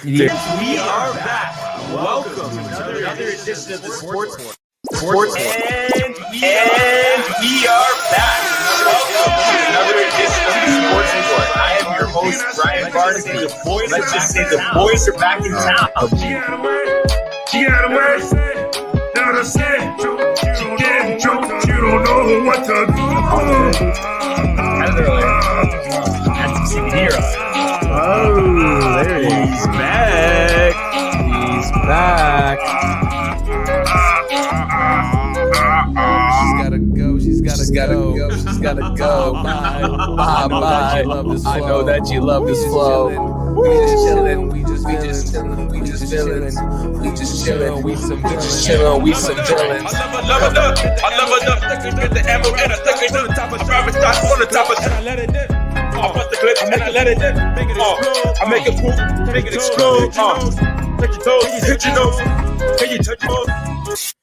We are back. Welcome to another edition of the Sports Report. And we are back. Welcome to another edition of the Sports Report. I am your host, Brian Barnaby. Let's just say the boys are back in town. She got away. Now to say, she getting drunk. You don't know what to do. Kind of earlier. Had some CBD. Oh, there he is. He's back. He's back. She's gotta go. She's gotta go. Bye. I know that you love this flow. We just chillin'. We just chillin'. We just chillin'. We some villains. I love enough. Get the ammo and I stick it to the top of driver's stock on the top of. And I let it dip. I bust the clip and I let it dip. Make it explode. I make it poof. Make it explode. Touch your toes. Hit your nose. Can you touch your toes?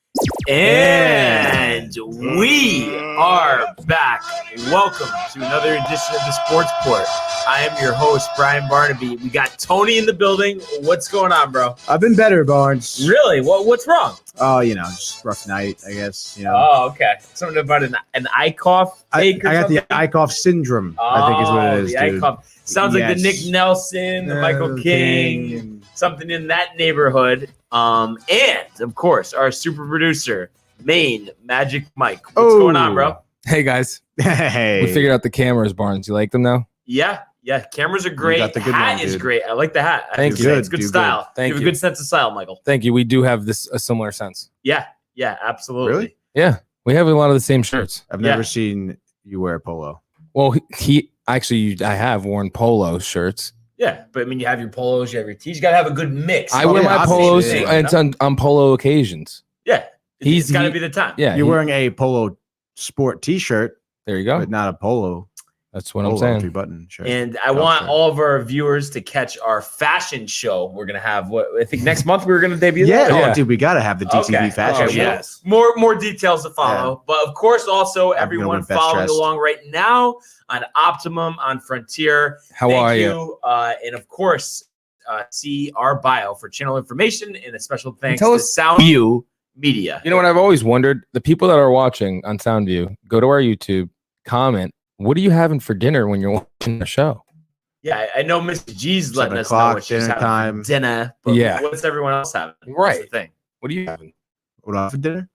And we are back. Welcome to another edition of the Sports Report. I am your host, Brian Barnaby. We got Tony in the building. What's going on, bro? I've been better, Barnes. Really? What's wrong? Oh, just rough night, I guess. Oh, okay. Something about an eye cough. I got the eye cough syndrome. I think is what it is. The eye cough. Sounds like the Nick Nelson, the Michael King, something in that neighborhood. And of course, our super producer, Maine Magic Mike. What's going on, bro? Hey guys. Hey. We figured out the cameras, Barnes. You like them now? Yeah. Cameras are great. got the good hat one, is dude. great. I like the hat. Thank you. It's good style. Thank you have you. a good sense of style, Michael. Thank you. We do have a similar sense. Yeah, absolutely. Really? Yeah. We have a lot of the same shirts. I've never seen you wear a polo. Well, I have worn polo shirts. Yeah, but I mean, you have your polos, you have your tees. You got to have a good mix. I wear my polos on polo occasions. Yeah, it's got to be the time. Yeah. You're wearing a polo sport T-shirt, There you go. but not a polo. That's what I'm saying. 3-button shirt. And I want all of our viewers to catch our fashion show. We're going to have I think next month we're going to debut. Yeah. Dude, we got to have the DTV fashion show. Yes. More details to follow. But of course, also everyone following along right now on Optimum, on Frontier. How are you? And of course, see our bio for channel information and a special thanks Tell to us- Soundview Media. You know what I've always wondered? The people that are watching on Soundview, go to our YouTube, comment. What are you having for dinner when you're watching the show? Yeah, I know Mrs. G's letting us know 7 what she's dinner having time. for dinner. But Yeah. what's everyone else having? Right. That's the thing. What are you having? What for dinner?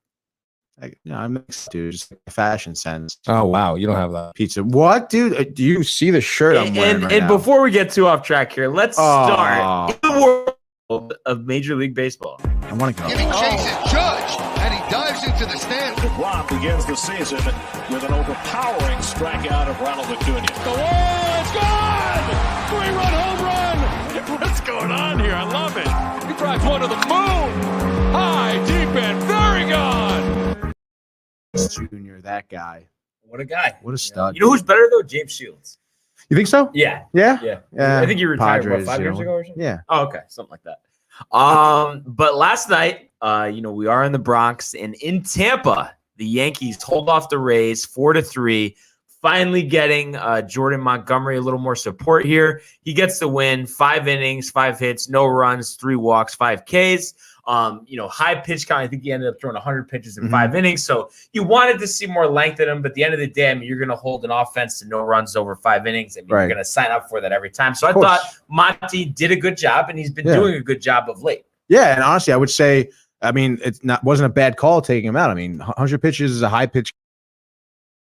I'm mixed, dude. Just like fashion sense. Oh, wow. You don't have that. Pizza. What, dude? Do you see the shirt I'm wearing right And now? before we get too off track here, let's start in the world of Major League Baseball. I want to go. Giving chases Judge, and he dives into the stand. Rob begins the season with an overpowering strikeout of Ronald Acuna. The wall is gone! 3-run home run! What's going on here? I love it. He drives one to the moon. High, deep, and very gone. Junior, that guy. What a guy. What a stud. You know who's better, though? James Shields. You think so? Yeah. Yeah? I think he retired, Padres, 5 years ago or something? Yeah. Oh, okay. Something like that. But last night, we are in the Bronx, and in Tampa, the Yankees hold off the Rays 4-3, finally getting Jordan Montgomery a little more support here. He gets the win, 5 innings, 5 hits, no runs, 3 walks, 5 Ks. High pitch count. I think he ended up throwing 100 pitches in 5 innings. So you wanted to see more length in him, but at the end of the day, I mean, you're going to hold an offense to no runs over 5 innings. I mean, you're going to sign up for that every time. So I thought Monty did a good job, and he's been doing a good job of late. Yeah, and honestly, I would say, wasn't a bad call taking him out. I mean, 100 pitches is a high pitch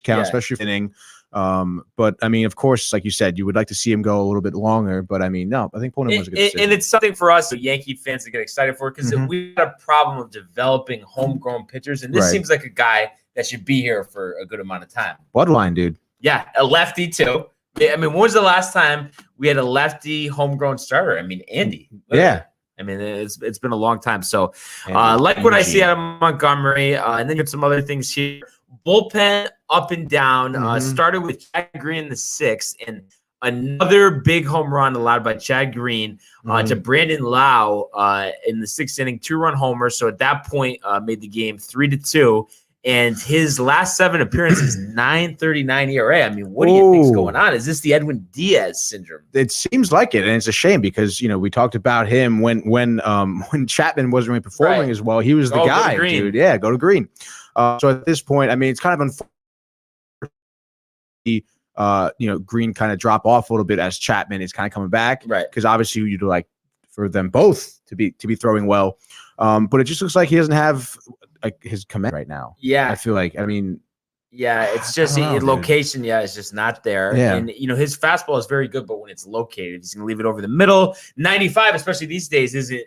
count, especially for inning. But I mean, of course, like you said, you would like to see him go a little bit longer. But I mean, no, I think pulling him was a good decision. And it's something for us, Yankee fans, to get excited for, because we got a problem of developing homegrown pitchers, and this seems like a guy that should be here for a good amount of time. Bloodline, dude. Yeah, a lefty too. I mean, when was the last time we had a lefty homegrown starter? I mean, Andy. Yeah. I mean, it's been a long time. So, like what I see out of Montgomery, and then get some other things here. Bullpen up and down. Started with Chad Green in the 6th, and another big home run allowed by Chad Green to Brandon Lau in the 6th inning, 2-run homer. So at that point, made the game 3-2. And his last 7 appearances, 9.39 ERA. I mean, what do you think's going on? Is this the Edwin Diaz syndrome? It seems like it, and it's a shame because we talked about him when Chapman wasn't really performing as well. He was the guy, dude. Yeah, go to Green. So at this point, I mean, it's kind of unfortunate. Green kind of drop off a little bit as Chapman is kind of coming back, right? Because obviously you'd like for them both to be throwing well, but it just looks like he doesn't have his command right now. Yeah, I feel like. I mean, yeah, it's just location. Yeah, it's just not there. Yeah. And his fastball is very good, but when it's located, he's gonna leave it over the middle. 95, especially these days, isn't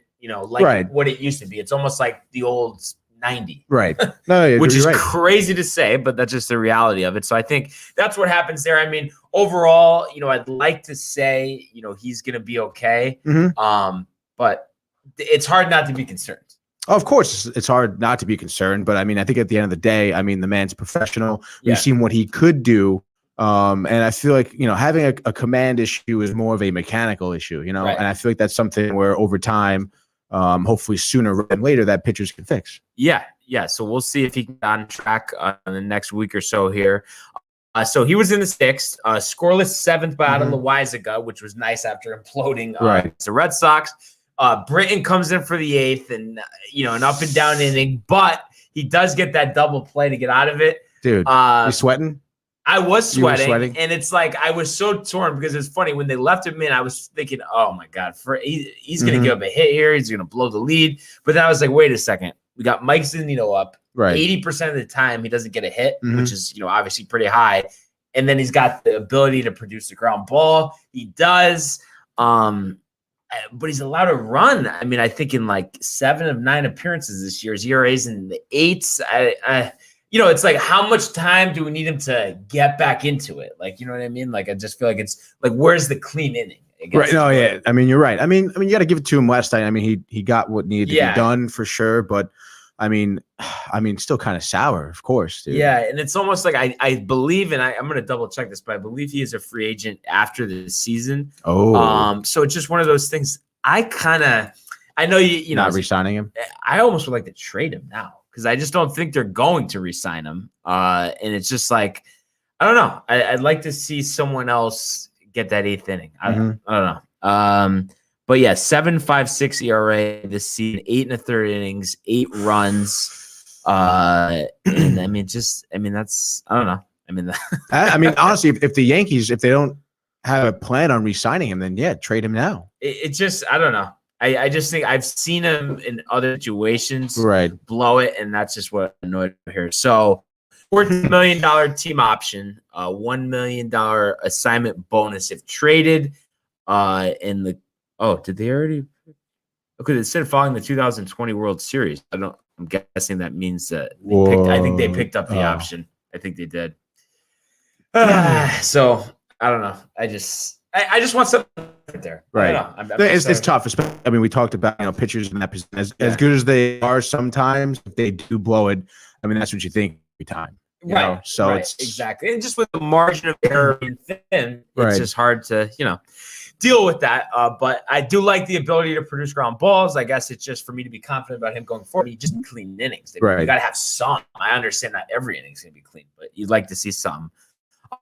what it used to be. It's almost like the old 90. Right. No, which is right. crazy to say, but that's just the reality of it. So I think that's what happens there. I mean, overall, I'd like to say, he's going to be okay. But it's hard not to be concerned. Of course, it's hard not to be concerned, but I mean, I think at the end of the day, I mean, the man's a professional. We've seen what he could do. And I feel like, having a command issue is more of a mechanical issue, and I feel like that's something where over time, hopefully sooner rather than later, that pitchers can fix. Yeah. So we'll see if he can get on track in the next week or so here. So he was in the 6th, scoreless 7th by Adam Loizaga, which was nice after imploding the Red Sox. Britton comes in for the 8th, and an up and down inning, but he does get that double play to get out of it. Dude, you sweating? I was sweating, and it's like I was so torn because it's funny when they left him in. I was thinking, "Oh my god, he's going to give up a hit here. He's going to blow the lead." But then I was like, "Wait a second, we got Mike Zunino up. 80% of the time, he doesn't get a hit, which is obviously pretty high, and then he's got the ability to produce a ground ball. He does, but he's allowed to run. I mean, I think in like 7 of 9 appearances this year, his ERA's in the 8s. It's like, how much time do we need him to get back into it? Like, you know what I mean? Like, I just feel like it's like, where's the clean inning? Right. No, yeah. I mean, you're right. I mean, you got to give it to him last night. I mean, he got what needed to be done for sure. But I mean, still kind of sour, of course, dude. Yeah. And it's almost like I believe, and I'm going to double check this, but I believe he is a free agent after the season. Oh, so it's just one of those things. I know you not re-signing him. I almost would like to trade him now, because I just don't think they're going to re-sign him. And it's just like, I don't know. I'd like to see someone else get that 8th inning. I don't know. But yeah, 7.56 ERA this season, 8 1/3 innings, 8 runs. And I mean, that's, I don't know. I mean, honestly, if the Yankees, if they don't have a plan on re-signing him, then yeah, trade him now. It's just, I don't know. I just think I've seen him in other situations blow it, and that's just what annoyed me here. So $14 million team option, $1 million assignment bonus if traded. Did they already? Okay, it said following the 2020 World Series. I'm guessing that means that I think they picked up the option. I think they did. So I don't know. I just want something right there. Right. It's tough. I mean, we talked about pitchers in that position as good as they are. Sometimes if they do blow it, I mean, that's what you think every time. So it's exactly, and just with the margin of error being thin, it's just hard to deal with that. But I do like the ability to produce ground balls. I guess it's just for me to be confident about him going forward. He just clean innings. You got to have some. I understand not every inning is going to be clean, but you'd like to see some.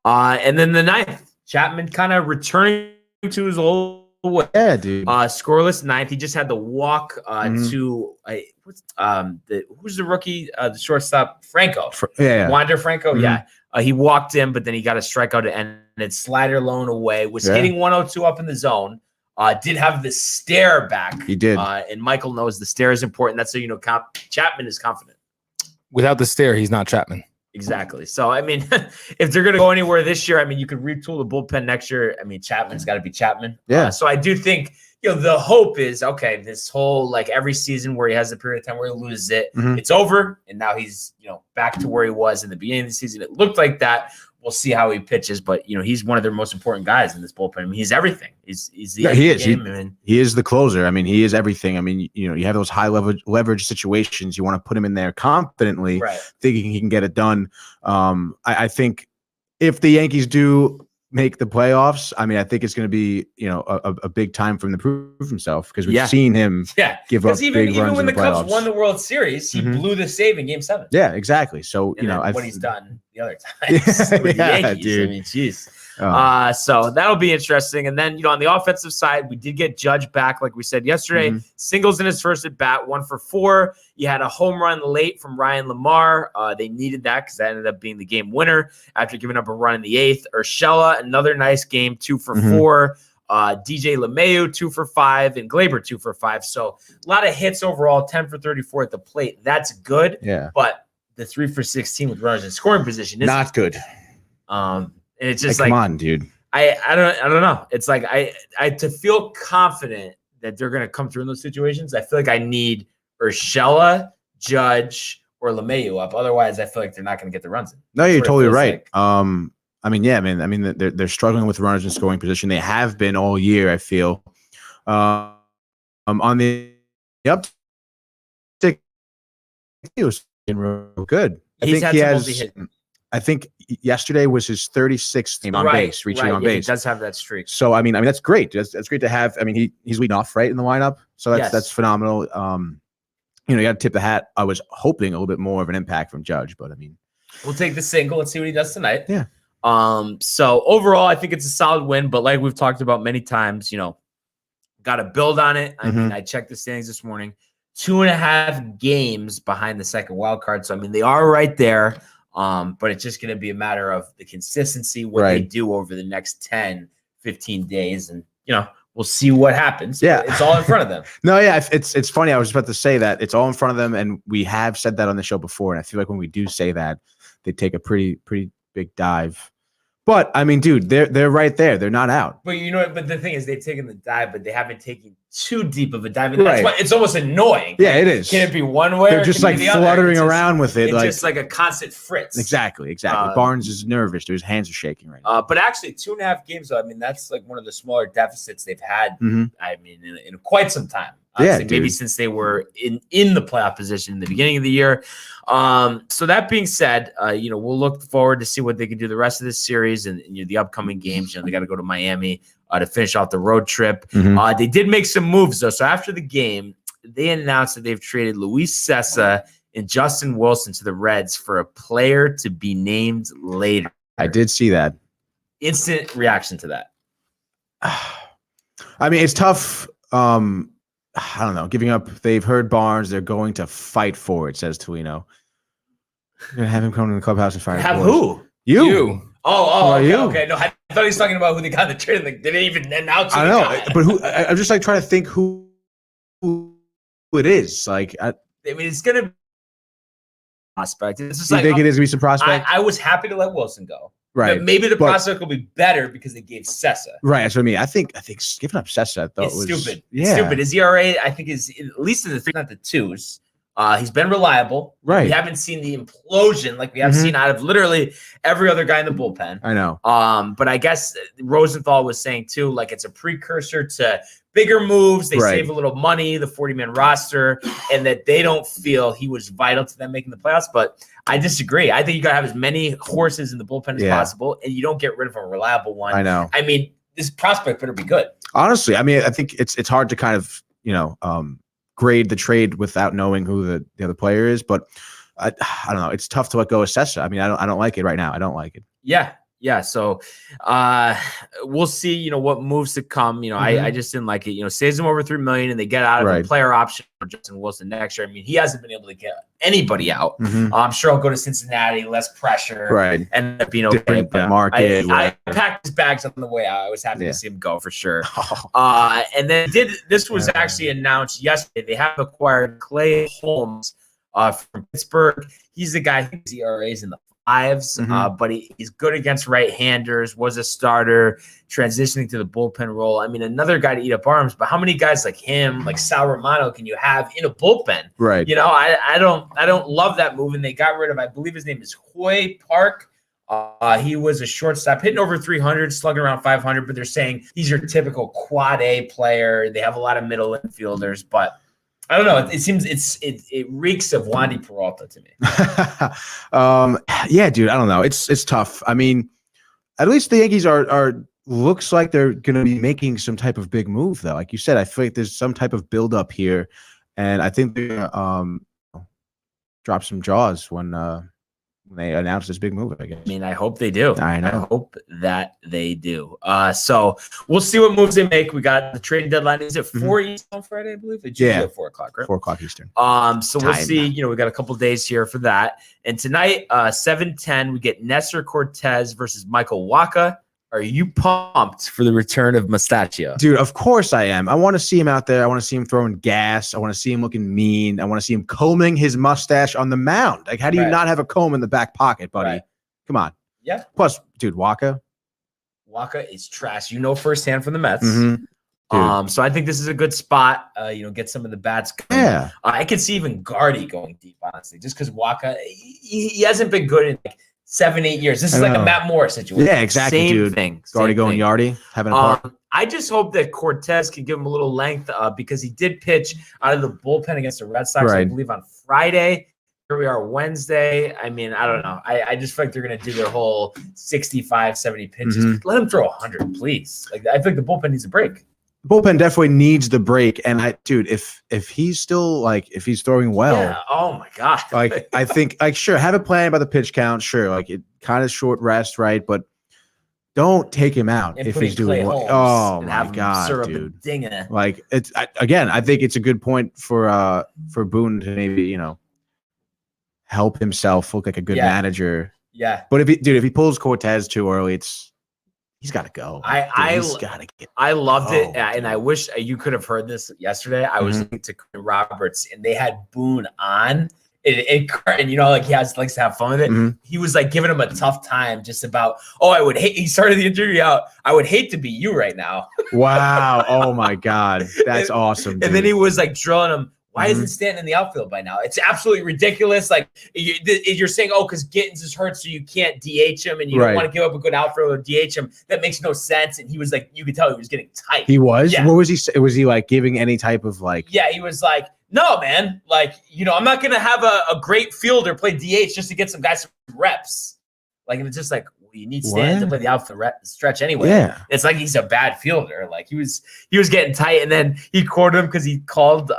And then the 9th, Chapman kind of returning to his old way. Yeah, dude. Scoreless 9th. He just had the walk to who's the rookie? The shortstop, Franco. Wander Franco. Yeah. He walked in, but then he got a strikeout to end it. Slider loan away. Was hitting 102 up in the zone. Did have the stare back. He did. And Michael knows the stare is important. That's how Chapman is confident. Without the stare, he's not Chapman. Exactly. So, I mean, if they're going to go anywhere this year, I mean, you could retool the bullpen next year. I mean, Chapman's got to be Chapman. Yeah. So I do think, the hope is, okay, this whole, like every season where he has a period of time where he loses it, it's over. And now he's, back to where he was in the beginning of the season. It looked like that. We'll see how he pitches, but he's one of their most important guys in this bullpen. I mean, he's everything. He's the he is. Game, he is the closer. I mean, he is everything. I mean, you have those high leverage situations. You want to put him in there confidently, thinking he can get it done. I think if the Yankees do make the playoffs, I mean, I think it's going to be, a big time for him to prove himself because we've seen him give up big runs when in the playoffs. Cubs won the World Series, he blew the save in Game 7. Yeah, exactly. So, what he's done the other times with the Yankees. Dude. I mean, jeez. So that'll be interesting. And then, on the offensive side, we did get Judge back, like we said yesterday. Singles in his first at bat, 1 for 4. You had a home run late from Ryan Lamar. They needed that because that ended up being the game winner after giving up a run in the 8th. Urshela, another nice game, 2 for 4. DJ LeMahieu, 2 for 5, and Glaber, 2 for 5. So a lot of hits overall, 10 for 34 at the plate. That's good. Yeah. But the 3 for 16 with runners in scoring position is not good. And it's just come on, dude. I don't know. It's like I to feel confident that they're going to come through in those situations, I feel like I need Urshela, Judge, or LeMahieu up. Otherwise, I feel like they're not going to get the runs in. No, you're totally right. Like. They're struggling with runners in scoring position. They have been all year, I feel. On the uptick, he was real good. I think yesterday was his 36th game on base, reaching on base. He does have that streak. So I mean that's great. That's great to have. I mean, he's leading off right in the lineup, so that's phenomenal. You got to tip the hat. I was hoping a little bit more of an impact from Judge, but I mean, we'll take the single and see what he does tonight. Yeah. So overall, I think it's a solid win, but like we've talked about many times, got to build on it. I mean, I checked the standings this morning, 2.5 games behind the second wild card. So I mean, they are right there. But it's just going to be a matter of the consistency, what they do over the next 10, 15 days. And, we'll see what happens. Yeah. It's all in front of them. No, yeah. It's funny. I was about to say that it's all in front of them. And we have said that on the show before. And I feel like when we do say that, they take a pretty big dive. But I mean, dude, they're right there. They're not out. But but the thing is, they've taken the dive, but they haven't taken too deep of a dive. And that's why it's almost annoying. Yeah, it is. Can it be one way? They're just like fluttering around with it. It's just like a constant fritz. Exactly. Barnes is nervous. His hands are shaking right now. But actually, 2.5 games, though, I mean, that's like one of the smaller deficits they've had, I mean, in quite some time. Maybe since they were in the playoff position in the beginning of the year. So that being said, we'll look forward to see what they can do the rest of this series and the upcoming games. They got to go to Miami to finish off the road trip. They did make some moves, though. So after the game, they announced that they've traded Luis Sessa and Justin Wilson to the Reds for a player to be named later. I did see that. Instant reaction to that. I mean, it's tough. I don't know. Giving up. They've heard Barnes. They're going to fight for it, says Toledo. You're going to have him come to the clubhouse and fight. Have who? You. Oh, okay. No, I thought he was talking about who they got in the trade. Like, they didn't even announce it. I know. But who? I'm just like trying to think who it is. Like, I mean, it's going to be prospect. It's just you think it is going to be some prospect? I was happy to let Wilson go. Right. But maybe the prospect will be better because they gave Sessa. Right. That's what I mean. I think giving up Sessa, I thought it's was stupid. Yeah. It's stupid. His ERA, I think, is at least in the 3s, not the 2s. He's been reliable. Right. We haven't seen the implosion like we have seen out of literally every other guy in the bullpen. I know. But I guess Rosenthal was saying too, like it's a precursor to bigger moves. They save a little money, the 40-man roster, and that they don't feel he was vital to them making the playoffs. But I disagree. I think you got to have as many horses in the bullpen as possible, and you don't get rid of a reliable one. I know. I mean, this prospect better be good. Honestly, I mean, I think it's hard to kind of, grade the trade without knowing who the other player is, but I don't know. It's tough to let go of Sessa. I mean, I don't like it right now. I don't like it. Yeah. So we'll see, what moves to come. I just didn't like it. Saves them over $3 million and they get out of a player option for Justin Wilson next year. I mean, he hasn't been able to get anybody out. I'm sure I'll go to Cincinnati, less pressure. Right. End up being okay. But market. I packed his bags on the way out. I was happy to see him go for sure. And then this was actually announced yesterday. They have acquired Clay Holmes from Pittsburgh. He's the guy whose ERA is in the 5s, but he's good against right-handers, was a starter, transitioning to the bullpen role. I mean, another guy to eat up arms, but how many guys like him, like Sal Romano, can you have in a bullpen? Right. I don't love that move, and they got rid of, I believe his name is Hoy Park. He was a shortstop, hitting over 300, slugging around 500, but they're saying he's your typical quad A player. They have a lot of middle infielders, but I don't know. It seems it reeks of Wandy Peralta to me. Yeah, dude. I don't know. It's tough. I mean, at least the Yankees are looks like they're going to be making some type of big move, though. Like you said, I feel like there's some type of build up here, and I think they're going to drop some jaws when they announce this big move, I guess. I mean, I hope they do. I know. I hope that they do. So we'll see what moves they make. We got the trading deadline. Is it 4 Eastern on Friday, I believe? It's usually at 4 o'clock, right? 4 o'clock Eastern. So we'll see. You know, we got a couple days here for that. And tonight, 7:10, we get Nestor Cortez versus Michael Wacha. Are you pumped for the return of Mustachio? Dude, of course I am. I want to see him out there. I want to see him throwing gas. I want to see him looking mean. I want to see him combing his mustache on the mound. Like, how do you not have a comb in the back pocket, buddy? Right. Come on. Yeah. Plus, dude, Wacha is trash. You know firsthand from the Mets. Mm-hmm. So I think this is a good spot. You know, get some of the bats going. Yeah. I could see even Gardy going deep, honestly, just because Wacha, he hasn't been good in like 7-8 years. This is like a Matt Moore situation. Yeah, exactly, Same dude. thing. Already going Yardy, having a part. I just hope that Cortez can give him a little length because he did pitch out of the bullpen against the Red Sox, I believe, on Friday. Here we are Wednesday. I mean, I don't know. I just feel like they're going to do their whole 65, 70 pitches. Let him throw 100, please. Like, I think the bullpen needs a break. The bullpen definitely needs the break. And if he's still if he's throwing well, oh my God. I think sure, have a plan by the pitch count. Sure. Like it kind of short rest, right? But don't take him out and if he's doing well. Oh my God, dude. Like I think it's a good point for Boone to maybe, help himself look like a good manager. Yeah. But if he pulls Cortez too early, he's got to go. I loved it, and I wish you could have heard this yesterday. I was listening to Roberts, and they had Boone on, and he likes to have fun with it. He was like giving him a tough time, just about. Oh, I would hate. He started the interview out. I would hate to be you right now. Wow! Oh my God, that's awesome. Dude. And then he was like drilling him. Why isn't Stanton in the outfield by now? It's absolutely ridiculous. Like you're saying, because Gittins is hurt, so you can't DH him, and you don't want to give up a good outfielder or DH him. That makes no sense. And he was like, you could tell he was getting tight. He was. Yeah. What was he? Was he like giving any type of like? Yeah, he was like, no, man. Like I'm not gonna have a great fielder play DH just to get some guys some reps. Like, and it's just like. You need Stanton to play the outfield stretch anyway. Yeah, it's like he's a bad fielder. Like he was getting tight, and then he quoted him because he called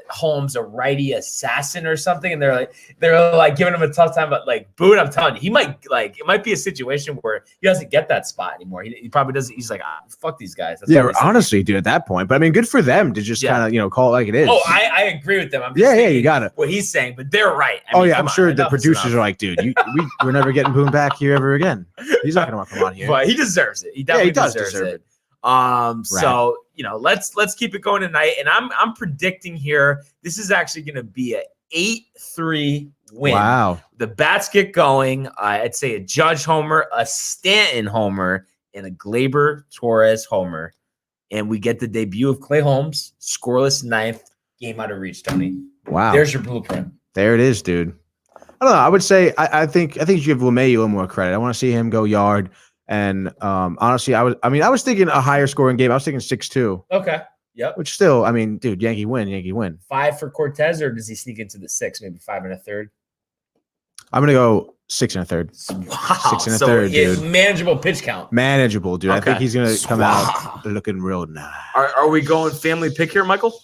Holmes a righty assassin or something, and they're like giving him a tough time. But like Boone, I'm telling you, it might be a situation where he doesn't get that spot anymore. He probably doesn't. He's like, fuck these guys. That's honestly, dude, at that point. But I mean, good for them to just kind of call it like it is. Oh, I agree with them. I'm just you got it. What he's saying, but they're right. I'm sure the producers are like, dude, we're never getting Boone back here ever again. He's not going to want to come on here. But he deserves it. He definitely deserves it. So, let's keep it going tonight. And I'm predicting here, this is actually going to be a 8-3 win. Wow. The bats get going. I'd say a Judge homer, a Stanton homer, and a Gleyber Torres homer. And we get the debut of Clay Holmes, scoreless ninth, game out of reach, Tony. Wow. There's your blueprint. There it is, dude. I don't know. I would say I think you give LeMay a little more credit. I want to see him go yard. And honestly, I was thinking a higher scoring game. I was thinking 6-2. Okay. Yep. Which still, dude, Yankee win. 5 for Cortez, or does he sneak into the 6? Maybe 5 1/3. I'm gonna go 6 1/3. Wow. 6 1/3, dude. Manageable pitch count. Manageable, dude. Okay. I think he's gonna come out looking real nice. Are we going family pick here, Michael?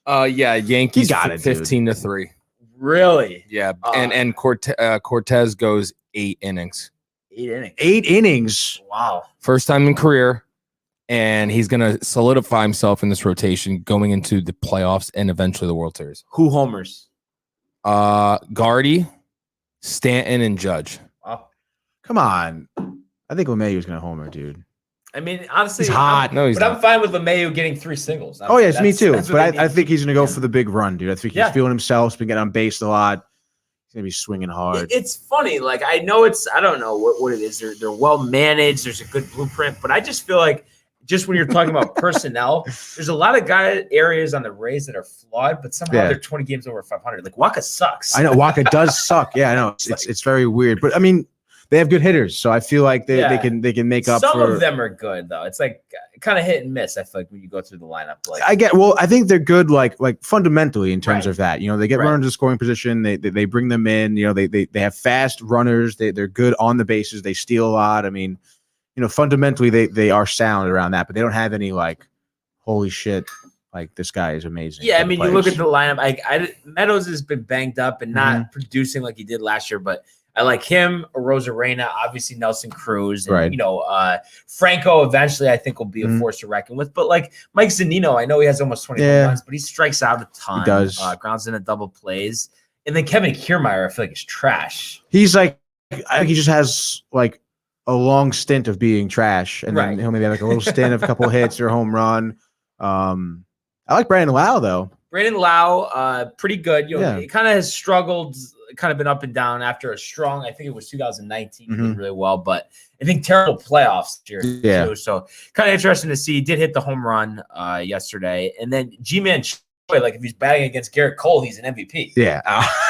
Yeah, Yankees got it, 15-3. Really? Yeah, and Cortez goes 8 innings. 8 innings. 8 innings. Wow. First time in career, and he's gonna solidify himself in this rotation going into the playoffs and eventually the World Series. Who homers? Gardy, Stanton, and Judge. Wow. Come on. I think LeMay was gonna homer, dude. Honestly, he's hot. I'm fine with LeMay getting 3 singles. Yes, me too. But I think he's going to go for the big run, dude. I think he's feeling himself. He's been getting on base a lot. He's going to be swinging hard. It's funny. Like, I know I don't know what it is. They're well managed. There's a good blueprint. But I just feel like just when you're talking about personnel, there's a lot of areas on the Rays that are flawed, but somehow they're 20 games over 500. Like, Wacha sucks. I know. Wacha does suck. Yeah, I know. It's very weird. But, they have good hitters, so I feel like they can make up. Some of them are good though. It's like kind of hit and miss. I feel like when you go through the lineup, I think they're good, like fundamentally in terms of that. They get runners in scoring position. They bring them in. They have fast runners. They're good on the bases. They steal a lot. fundamentally they are sound around that, but they don't have any like, holy shit, like this guy is amazing. Yeah, I mean, you look at the lineup. Meadows has been banged up and not Mm-hmm. producing like he did last year, but I like him, Rosarena, obviously Nelson Cruz, and right. Franco. Eventually, I think will be a force to reckon with. But like Mike Zunino, I know he has almost 20 runs, but he strikes out a ton. He does. Grounds into double plays, and then Kevin Kiermaier, I feel like is trash. He's like, I think he just has like a long stint of being trash, and then he'll maybe have like a little stint of a couple hits or a home run. I like Brandon Lau though. Brandon Lau, pretty good. He kind of has struggled, kind of been up and down after a strong, I think it was 2019, he did really well, but I think terrible playoffs this year too. So kind of interesting to see. He did hit the home run yesterday. And then G-Man, like if he's batting against Garrett Cole, he's an MVP. Yeah.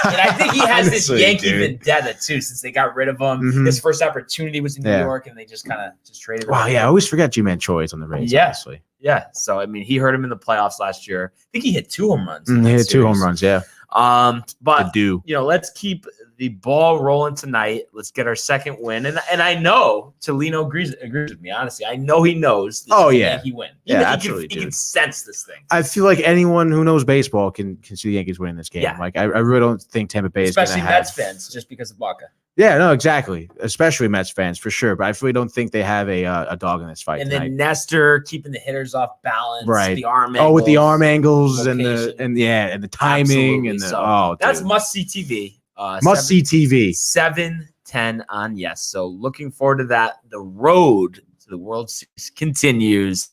And I think he has this Yankee dude. vendetta too, since they got rid of him. His first opportunity was in New York, and they just kind of traded him. Wow, yeah, I always forget G-Man Choi is on the Rays, honestly. Yeah, so I mean, he hurt him in the playoffs last year. I think he hit 2 home runs. He hit 2 home runs, yeah. But let's keep the ball rolling tonight. Let's get our second win. And I know Tolino agrees with me, honestly. I know he knows this is a Yankee win. Absolutely. He can sense this thing. I feel like anyone who knows baseball can see the Yankees winning this game. Yeah. Like I really don't think Tampa Bay is going to have. Especially Mets fans, just because of Baca. Yeah, no, exactly. Especially Mets fans for sure. But I really don't think they have a dog in this fight. And tonight. then Nestor keeping the hitters off balance, right? The arm angles, with the arm angles location. and the timing. Absolutely. That's must see TV. Must see TV. 7-10 on Yes. So looking forward to that. The road to the World Series continues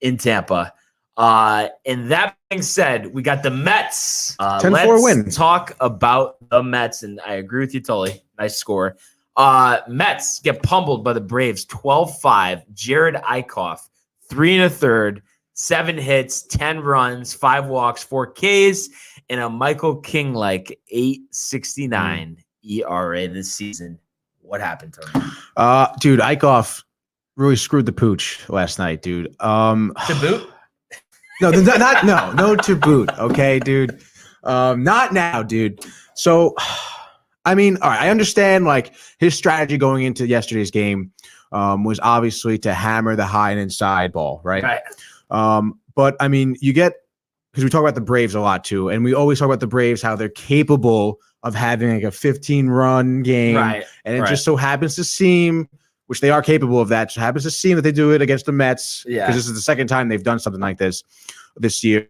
in Tampa. And that being said, we got the Mets. 10-4 win. Talk about the Mets, and I agree with you totally. Nice score. Mets get pummeled by the Braves 12-5. Jared Eichhoff, 3 1/3, 7 hits, 10 runs, 5 walks, 4 Ks, and a Michael King-like 8.69 ERA this season. What happened to him? Dude, Eichhoff really screwed the pooch last night, dude. To boot? No, to boot. Okay, dude. Not now, dude. So, I mean, all right, I understand like his strategy going into yesterday's game was obviously to hammer the high and inside ball, right? But I mean, because we talk about the Braves a lot too, and we always talk about the Braves, how they're capable of having like a 15-run game. Right. And it just so happens to seem, which they are capable of that, just happens to seem that they do it against the Mets. Yeah. Because this is the second time they've done something like this year.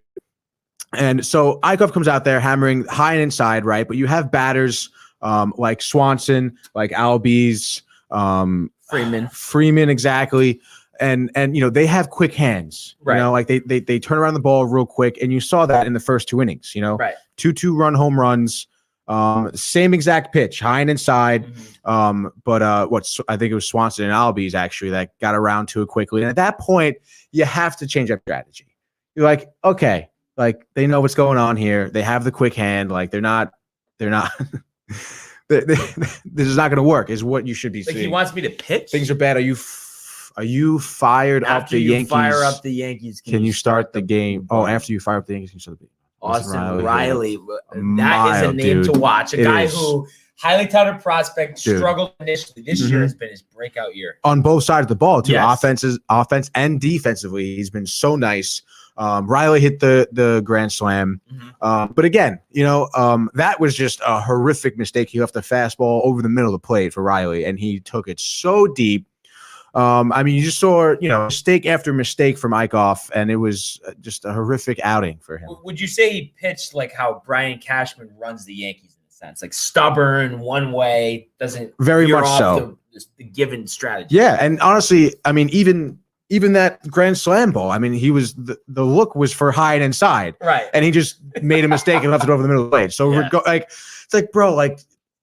And so Eichhoff comes out there hammering high and inside, right? But you have batters like Swanson, like Albies, Freeman, exactly. And they have quick hands, right? Like they turn around the ball real quick, and you saw that in the first 2 innings. Right? 2-2-run home runs, same exact pitch, high and inside. But I think it was Swanson and Albies actually that got around to it quickly. And at that point, you have to change up strategy. You're like, okay, like they know what's going on here. They have the quick hand. Like they're not. This is not going to work. Is what you should be like seeing. He wants me to pitch. Things are bad. Are you fired up the Yankees? Fire up the Yankees. Can you start the game? Oh, after you fire up the Yankees, can you start the game? Austin Riley. That is a name to watch. A guy who highly touted prospect, struggled initially. This year has been his breakout year. On both sides of the ball, too. Yes. Offense and defensively. He's been so nice. Riley hit the grand slam. But again, that was just a horrific mistake. He left the fastball over the middle of the plate for Riley, and he took it so deep. I mean, you just saw, mistake after mistake from Eichhoff, and it was just a horrific outing for him. Would you say he pitched like how Brian Cashman runs the Yankees in a sense, like stubborn, one way, doesn't very veer much off so the given strategy? Yeah, and honestly, I mean, even that grand slam ball, I mean, he was the look was for high and inside, right? And he just made a mistake and left it over the middle of the plate. So it's like, bro, like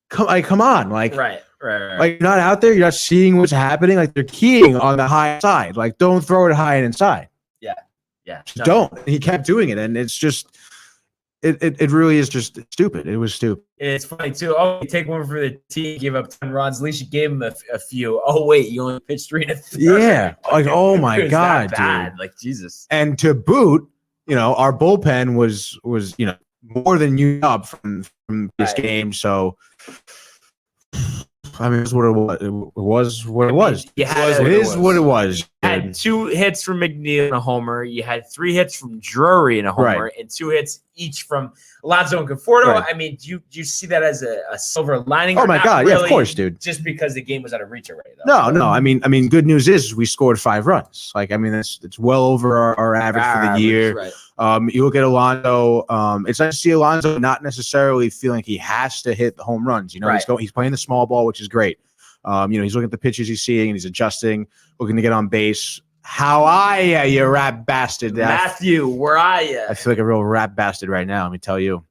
come on, like right. Like you're not out there, you're not seeing what's happening. Like they're keying on the high side. Like don't throw it high and inside. Yeah. Just don't. And he kept doing it, and it's just it really is just stupid. It was stupid. It's funny too. Oh, you take one for the team, give up 10 runs. At least you gave him a few. Oh wait, you only pitched 3 1/3. Yeah, like oh my god, bad. dude. Like Jesus. And to boot, our bullpen was more than used up from this game. So I mean, it was what it was. It was what it was. You had It is what it was. You had dude. 2 hits from McNeil and a homer. You had 3 hits from Drury and a homer, Right. and 2 hits each from Alonso and Conforto. Right. I mean, do you see that as a silver lining? Oh or my not God, yeah, of really, course, dude. Just because the game was out of reach already, though. No. I mean, good news is we scored 5 runs. Like, I mean, it's well over our average for the year. Right. You look at Alonso. It's nice to see Alonso not necessarily feeling like he has to hit the home runs. You know, Right. he's playing the small ball, which is great. He's looking at the pitches he's seeing and he's adjusting, looking to get on base. How are ya, you rap bastard? Matthew, where are you? I feel like a real rap bastard right now. Let me tell you.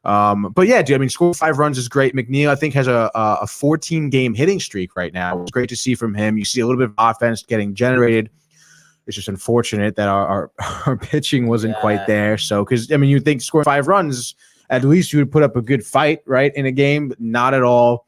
But yeah, dude. I mean, score 5 runs is great. McNeil, I think, has a 14-game hitting streak right now. It's great to see from him. You see a little bit of offense getting generated. It's just unfortunate that our pitching wasn't quite there. So, because I mean, you think score 5 runs, at least you would put up a good fight, right, in a game, but not at all.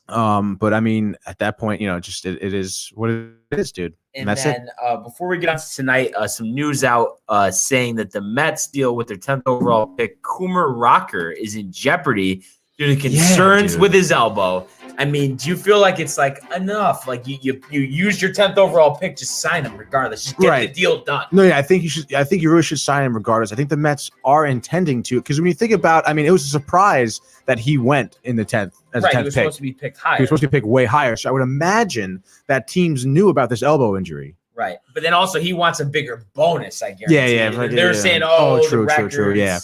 But I mean, at that point, just it is what it is, dude. And that's then before we get on to tonight, some news out saying that the Mets deal with their 10th overall pick, Coomer Rocker, is in jeopardy due to concerns with his elbow. I mean, do you feel like it's like enough? Like you used your 10th overall pick, just sign him regardless. Just get the deal done. No, yeah, I think you should. I think you really should sign him regardless. I think the Mets are intending to, because when you think about, I mean, it was a surprise that he went in the 10th as a 10th pick. He was supposed to be picked higher. He was supposed to be picked way higher. So I would imagine that teams knew about this elbow injury. Right, but then also he wants a bigger bonus. I guarantee. Yeah. They're saying, true. Yeah,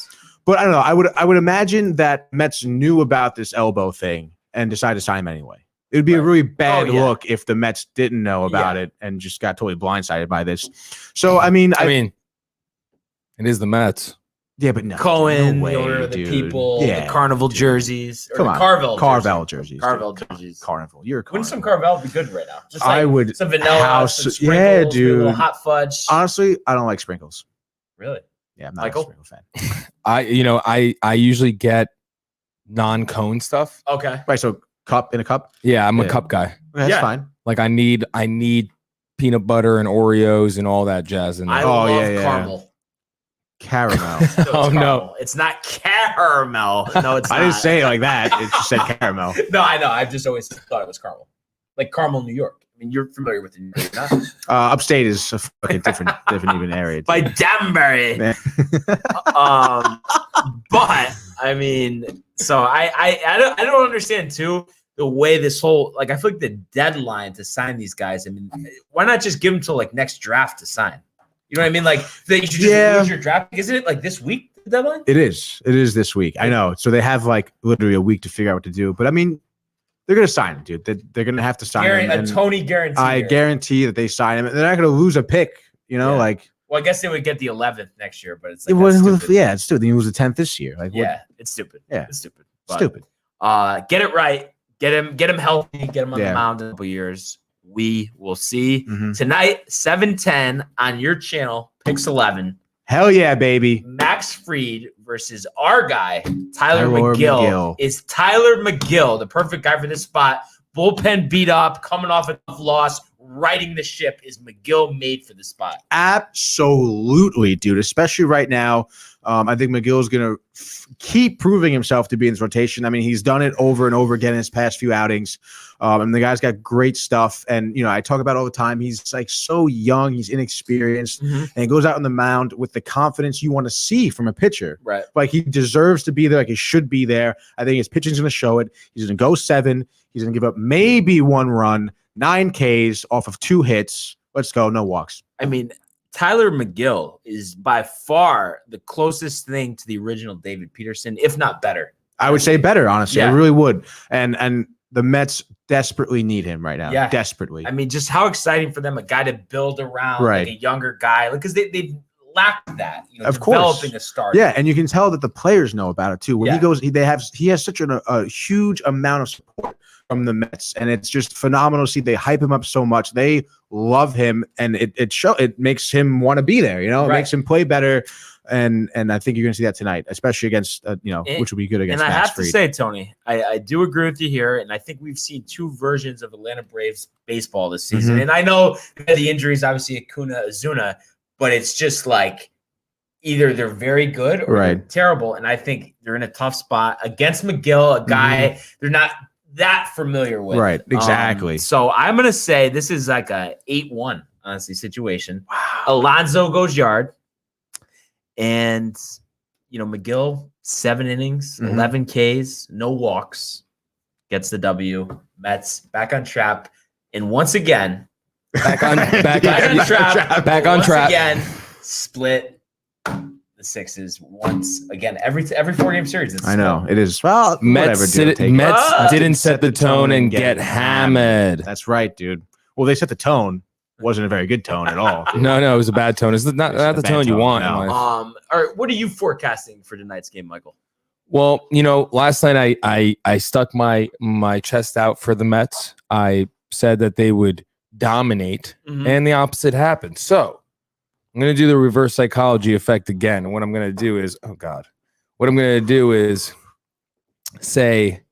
but I don't know. I would imagine that Mets knew about this elbow thing and decided to sign him anyway. It would be a really bad look if the Mets didn't know about it and just got totally blindsided by this. So I mean, it is the Mets. Yeah, but no. Cohen, no way, the order of the dude. people, Yeah, the Carnival jerseys, or Come the on. Carvel jerseys. Carvel jerseys. Carnival. You're a Wouldn't Carnival. some Carvel be good right now? Just like I would some vanilla, house- some yeah, sprinkles, maybe a little dude. hot fudge. Honestly, I don't like sprinkles. Really? Yeah, I'm not Michael? a sprinkle fan. I usually get non-cone stuff. Okay. Right, so cup in a cup? Yeah, I'm a Yeah. cup guy. That's Yeah. fine. Like I need peanut butter and Oreos and all that jazz in I there. love yeah. caramel. Caramel. No, it's Oh, no. caramel. It's not caramel. No, it's not. I didn't say it like that. It just said caramel. No, I know. I've just always thought it was caramel. Like Carmel, New York. I mean, you're familiar with New York, not? Upstate is a fucking different even area. By Danbury. Man. But I mean, so I don't understand too the way this whole, like, I feel like the deadline to sign these guys. I mean, why not just give them till like next draft to sign? You know what I mean? Like that you should just lose your draft. Isn't it like this week the deadline? It is this week. I know. So they have like literally a week to figure out what to do. But I mean, they're gonna sign him, dude. They're gonna have to sign him. A Tony guarantee. I guarantee that they sign him. They're not gonna lose a pick. You know, like. Well, I guess they would get the 11th next year, but it's like Yeah, it's stupid. Then you lose the 10th this year. Like, it's stupid. Yeah, it's stupid. But, stupid. Get it right. Get him healthy. Get him on the mound in a couple years. We will see tonight, 7:10 on your channel, Pix 11. Hell yeah, baby! Max Fried versus our guy Tyler McGill. Is Tyler McGill the perfect guy for this spot? Bullpen beat up, coming off a tough loss. Riding the ship, is McGill made for the spot? Absolutely, dude. Especially right now, I think McGill is going to keep proving himself to be in this rotation. I mean, he's done it over and over again in his past few outings. And the guy's got great stuff. And I talk about it all the time. He's like so young, he's inexperienced, and he goes out on the mound with the confidence you want to see from a pitcher. Right? Like he deserves to be there. Like he should be there. I think his pitching's going to show it. He's going to go 7. He's going to give up maybe 1 run. 9 Ks off of 2 hits. Let's go. No walks. I mean, Tyler McGill is by far the closest thing to the original David Peterson, if not better. I would say better, honestly. Yeah. I really would. And the Mets desperately need him right now. Yeah. Desperately. I mean, just how exciting for them, a guy to build around, like a younger guy, because they lacked that, of developing course. a star. Yeah, and you can tell that the players know about it too. When he goes, he has such a huge amount of support from the Mets, and it's just phenomenal to see. They hype him up so much. They love him, and it makes him want to be there. It makes him play better, and I think you're going to see that tonight, especially against which will be good against. And I Max have Fried. to say, Tony, I do agree with you here, and I think we've seen 2 versions of Atlanta Braves baseball this season. And I know the injuries, obviously Acuna, Azuna, but it's just like either they're very good or they're terrible. And I think they're in a tough spot against McGill, a guy they're not that familiar with. Right, exactly. So I'm gonna say this is like a 8-1, honestly, situation. Wow. Alonso goes yard, and McGill 7 innings, 11 Ks, no walks, gets the W. Mets back on track, and once again, back on track again. Split the sixes once again every 4-game series. I know it is. Well, Mets didn't set the tone and get hammered. That's right, dude. Well, they set the tone. Wasn't a very good tone at all. No, it was a bad tone. It's not the tone you want. No. All right, what are you forecasting for tonight's game, Michael? Well, last night I stuck my chest out for the Mets. I said that they would dominate, and the opposite happened. So I'm going to do the reverse psychology effect again. And what I'm going to do is, say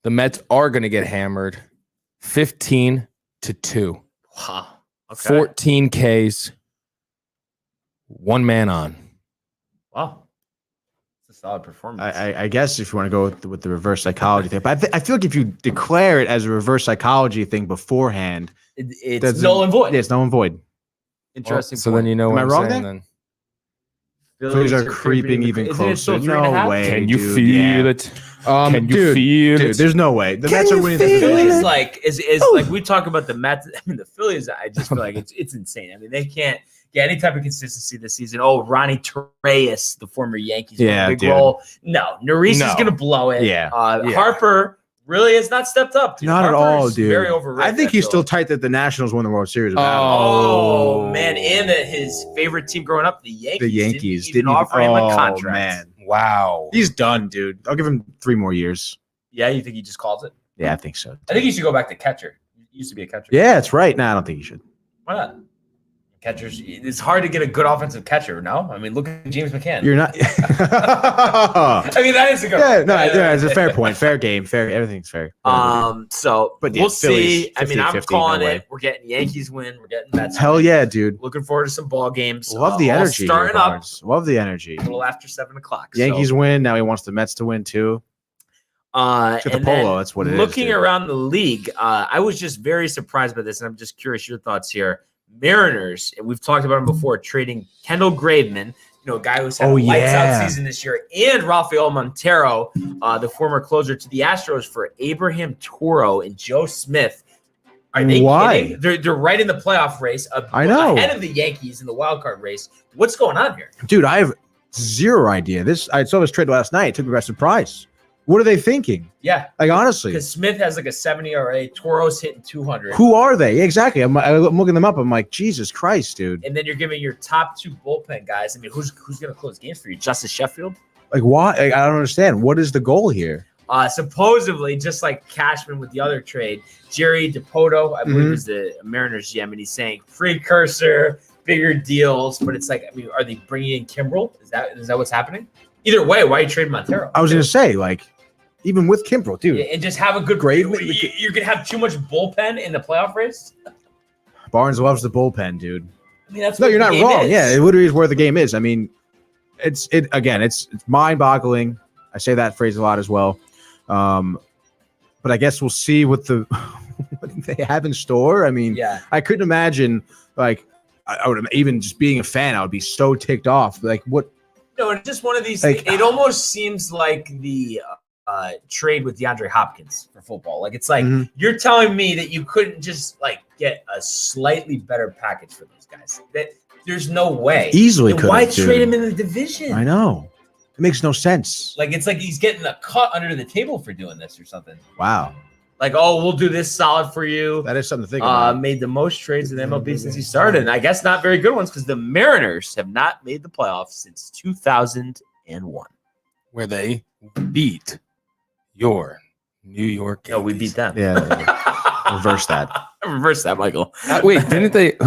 the Mets are going to get hammered 15-2. Wow. Okay. 14 Ks, 1 man on. Wow. It's a solid performance. I guess if you want to go with the reverse psychology thing, but I feel like if you declare it as a reverse psychology thing beforehand, it's null and void. Yeah, it's null and void. Interesting. So then Am what I I'm wrong saying, there? then. Phillies are creeping even closer. No way. Can you dude. feel it? Can you feel it? There's no way. The Mets are winning. The Phillies is like we talk about the Mets. I mean, the Phillies. I just feel like it's insane. I mean, they can't get any type of consistency this season. Oh, Ronnie Torreyes, the former Yankees, big role. No, Neris is going to blow it. Yeah. Harper really has not stepped up. Dude. Not at all, dude. Very overrated. I think he's still tight that the Nationals won the World Series. Oh man, and his favorite team growing up, the Yankees. Didn't even offer him a contract. Man. Wow. He's done, dude. I'll give him 3 more years. Yeah, you think he just calls it? Yeah, I think so. I think he should go back to catcher. He used to be a catcher. Yeah, that's right. No, I don't think he should. Why not? Catchers, it's hard to get a good offensive catcher, no? I mean, look at James McCann. You're not. I mean, that is a good it's a fair point. Fair game. Fair. Everything's fair. So but we'll see. 50, I mean, I'm calling no it. We're getting Yankees win. We're getting Mets Hell win. Yeah, dude. Looking forward to some ball games. Love the energy. Starting up. Love the energy. A little after 7 o'clock. Yankees win. Now he wants the Mets to win too. And the polo, that's what it is. Looking around the league, I was just very surprised by this, and I'm just curious your thoughts here. Mariners, and we've talked about him before, trading Kendall Graveman, a guy who's had a lights out season this year, and Rafael Montero, the former closer, to the Astros for Abraham Toro and Joe Smith. Are they kidding? They're right in the playoff race. I know. Ahead of the Yankees in the wild card race. What's going on here? Dude, I have zero idea. I saw this trade last night. It took me by surprise. What are they thinking? Yeah. Like, honestly. Because Smith has like a 70 ERA. Toro's hitting 200. Who are they? Exactly. I'm looking them up. I'm like, Jesus Christ, dude. And then you're giving your top 2 bullpen guys. I mean, who's going to close games for you? Justice Sheffield? Like, why? I don't understand. What is the goal here? Supposedly, just like Cashman with the other trade, Jerry DiPoto, I believe, is the Mariners GM, and he's saying precursor, bigger deals. But it's like, I mean, are they bringing in Kimbrel? Is that what's happening? Either way, why are you trading Montero? I was going to say, like, even with Kimbrel, dude. And just have a good grade. You're going to have too much bullpen in the playoff race? Barnes loves the bullpen, dude. I mean, that's you're not wrong. Yeah, it literally is where the game is. I mean, it's mind-boggling. I say that phrase a lot as well. But I guess we'll see what they have in store. I mean, I couldn't imagine, like, I would even just being a fan, I would be so ticked off. Like, what? No, it's just one of these things. It almost seems like the trade with DeAndre Hopkins for football. Like, it's like you're telling me that you couldn't just like get a slightly better package for these guys. That there's no way. Easily could. Why trade him in the division? I know. It makes no sense. Like, it's like he's getting a cut under the table for doing this or something. Wow. Like, oh, we'll do this solid for you. That is something to think about. Made the most trades in MLB since he started. And I guess not very good ones because the Mariners have not made the playoffs since 2001. Where they beat your New York Yankees. No, we beat them. Yeah. Reverse that. Reverse that, Michael. Wait, didn't they?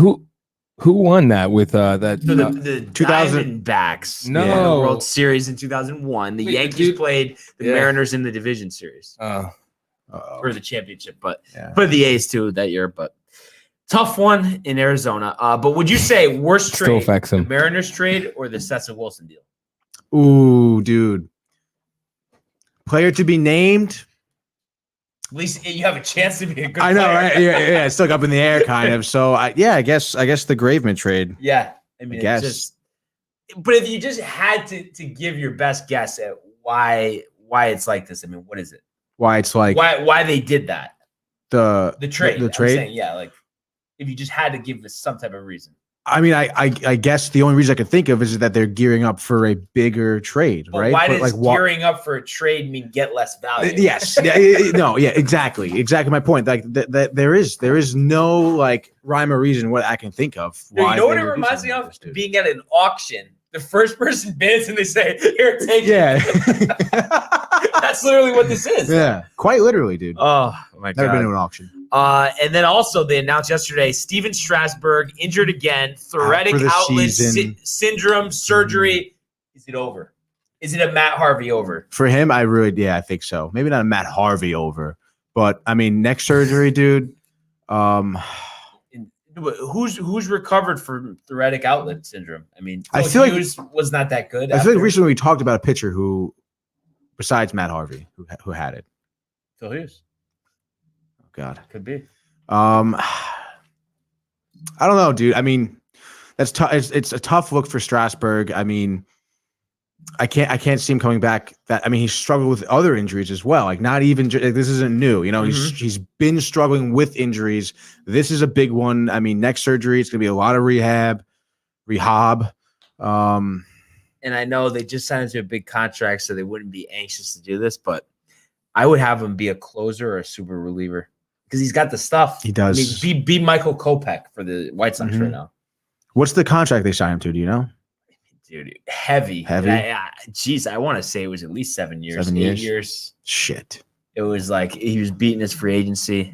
Who won that with that? The 2000 Diamondbacks. No. Yeah, the World Series in 2001. The Yankees played the Mariners in the division series for the championship, but the A's too that year. But tough one in Arizona. But would you say worst trade, still affects him? The Mariners trade or the Cessa Wilson deal? Ooh, dude. Player to be named. At least you have a chance to be a good I know, player. right? Yeah, it's still up in the air, kind of. So, I guess the Graveman trade. Yeah. I mean, I guess. But if you just had to give your best guess at why it's like this, I mean, what is it? Why it's like Why they did that? the trade. The I'm trade. saying, yeah, like if you just had to give us some type of reason. I mean, I guess the only reason I can think of is that they're gearing up for a bigger trade, But right? why But does gearing up for a trade mean get less value? Yes. No. Yeah. Exactly. My point. Like that there is no like rhyme or reason what I can think of. Dude, Why you know what they it would do reminds me something of? like this, dude. Being at an auction. The first person bids and they say, "Here, take it." Yeah. That's literally what this is. Yeah. Quite literally, dude. Oh my Never god. been to an auction. And then also they announced yesterday Steven Strasburg injured again, thoracic for the outlet season. syndrome surgery. Is it over? Is it a Matt Harvey over? For him, I think so. Maybe not a Matt Harvey over, but I mean, neck surgery, dude. Who's recovered from thoracic outlet syndrome? I mean, I Phil feel like- Hughes was not that good. I feel like recently we talked about a pitcher who, besides Matt Harvey, who had it. Phil Hughes Oh God. could be. I don't know, dude. I mean, that's tough. It's a tough look for Strasburg. I mean, I can't see him coming back. He struggled with other injuries as well. Like, not even this isn't new. You know, he's been struggling with injuries. This is a big one. I mean, neck surgery. It's gonna be a lot of rehab. And I know they just signed into a big contract, so they wouldn't be anxious to do this. But I would have him be a closer or a super reliever because he's got the stuff. He does. I mean, be Michael Kopech for the White Sox right now. What's the contract they signed him to? Do you know? Dude, heavy. Heavy? I want to say it was at least 7 years. 7 8 years? years. Shit. It was like he was beating his free agency.